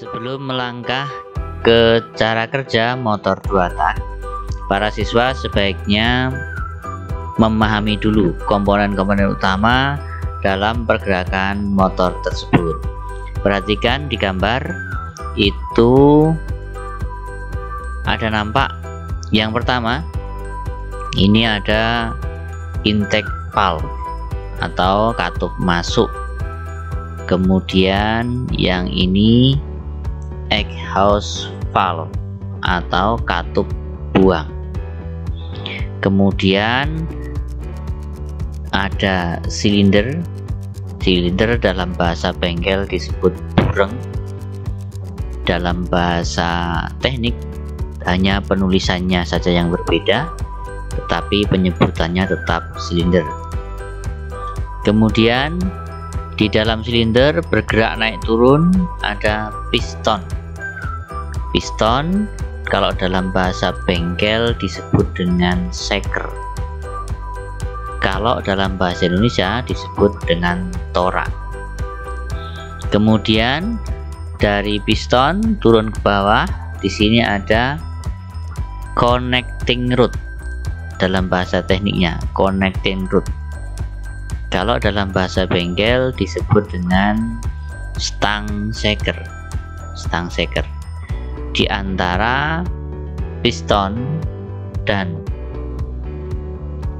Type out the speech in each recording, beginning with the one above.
Sebelum melangkah ke cara kerja motor 2 tak, para siswa sebaiknya memahami dulu komponen-komponen utama dalam pergerakan motor tersebut. Perhatikan di gambar itu ada nampak. Yang pertama, ini ada intake valve atau katup masuk. Kemudian yang ini exhaust valve atau katup buang. Kemudian ada silinder. Silinder dalam bahasa bengkel disebut bureng. Dalam bahasa teknik hanya penulisannya saja yang berbeda, tetapi penyebutannya tetap silinder. Kemudian di dalam silinder bergerak naik turun ada piston. Piston kalau dalam bahasa bengkel disebut dengan seker. Kalau dalam bahasa Indonesia disebut dengan torak. Kemudian dari piston turun ke bawah, di sini ada connecting rod. Dalam bahasa tekniknya connecting rod. Kalau dalam bahasa bengkel disebut dengan stang seker. Stang seker. Di antara piston dan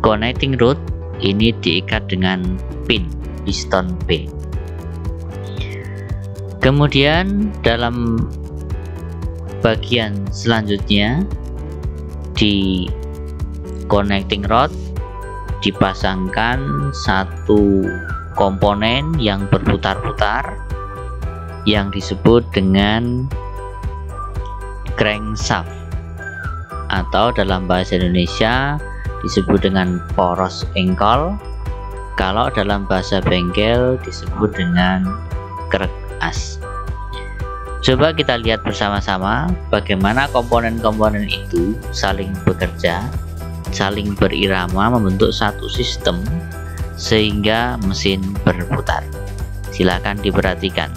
connecting rod ini diikat dengan pin, piston pin. Kemudian dalam bagian selanjutnya di connecting rod dipasangkan satu komponen yang berputar-putar yang disebut dengan crankshaft atau dalam bahasa Indonesia disebut dengan poros engkol. Kalau dalam bahasa bengkel disebut dengan krek as. Coba kita lihat bersama-sama bagaimana komponen-komponen itu saling bekerja, saling berirama membentuk satu sistem sehingga mesin berputar. Silakan diperhatikan.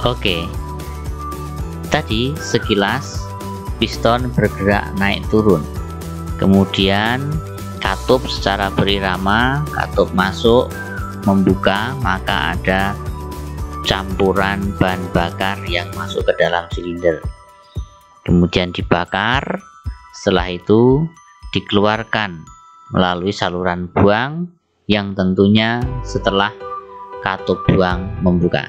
Oke, tadi sekilas piston bergerak naik turun, kemudian katup secara berirama, katup masuk membuka, maka ada campuran bahan bakar yang masuk ke dalam silinder, kemudian dibakar. Setelah itu dikeluarkan melalui saluran buang yang tentunya setelah katup buang membuka.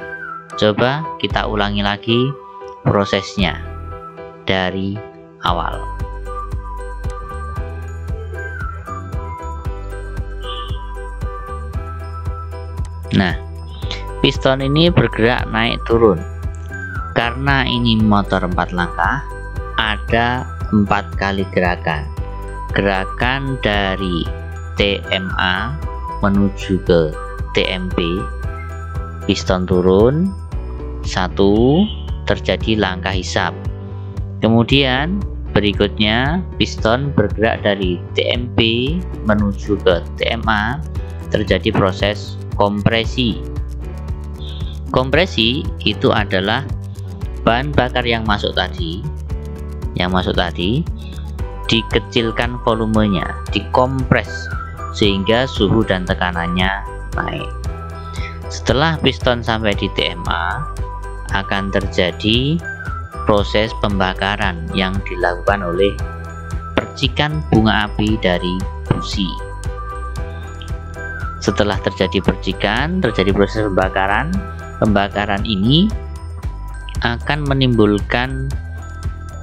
Coba kita ulangi lagi prosesnya dari awal. Nah, piston ini bergerak naik turun. Karena ini motor 4 langkah, ada 4 kali gerakan. Gerakan dari TMA menuju ke TMP, piston turun, 1, terjadi langkah hisap. Kemudian berikutnya piston bergerak dari TMP menuju ke TMA, terjadi proses kompresi. Kompresi itu adalah bahan bakar yang masuk tadi dikecilkan volumenya, dikompres sehingga suhu dan tekanannya naik. Setelah piston sampai di TMA, akan terjadi proses pembakaran yang dilakukan oleh percikan bunga api dari busi. Setelah terjadi percikan, terjadi proses pembakaran. Pembakaran ini akan menimbulkan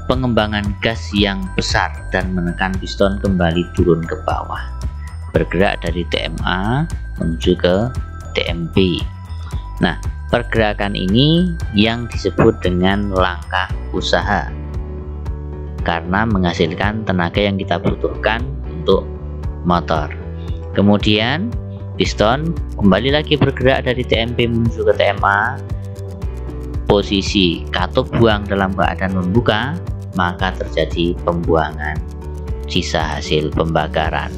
pengembangan gas yang besar dan menekan piston kembali turun ke bawah, bergerak dari TMA menuju ke TMB. Nah, pergerakan ini yang disebut dengan langkah usaha karena menghasilkan tenaga yang kita butuhkan untuk motor. Kemudian piston kembali lagi bergerak dari TMB menuju ke TMA. Posisi katup buang dalam keadaan membuka, maka terjadi pembuangan sisa hasil pembakaran.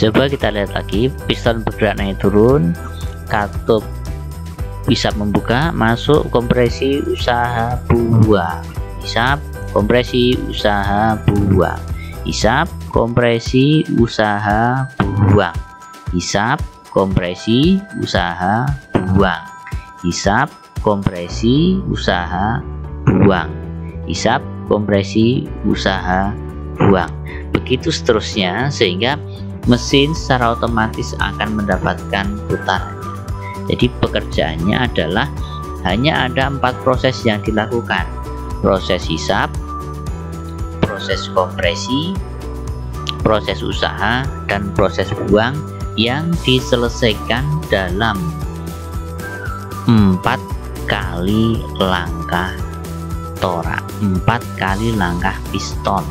Coba kita lihat lagi, piston bergerak naik turun, katup bisa membuka, masuk kompresi usaha buang, hisap kompresi usaha buang, hisap kompresi usaha buang, hisap kompresi usaha buang, hisap kompresi usaha buang, hisap kompresi usaha buang. Begitu seterusnya sehingga mesin secara otomatis akan mendapatkan putarannya. Jadi pekerjaannya adalah hanya ada 4 proses yang dilakukan: proses hisap, proses kompresi, proses usaha, dan proses buang yang diselesaikan dalam 4 kali langkah torak, 4 kali langkah piston.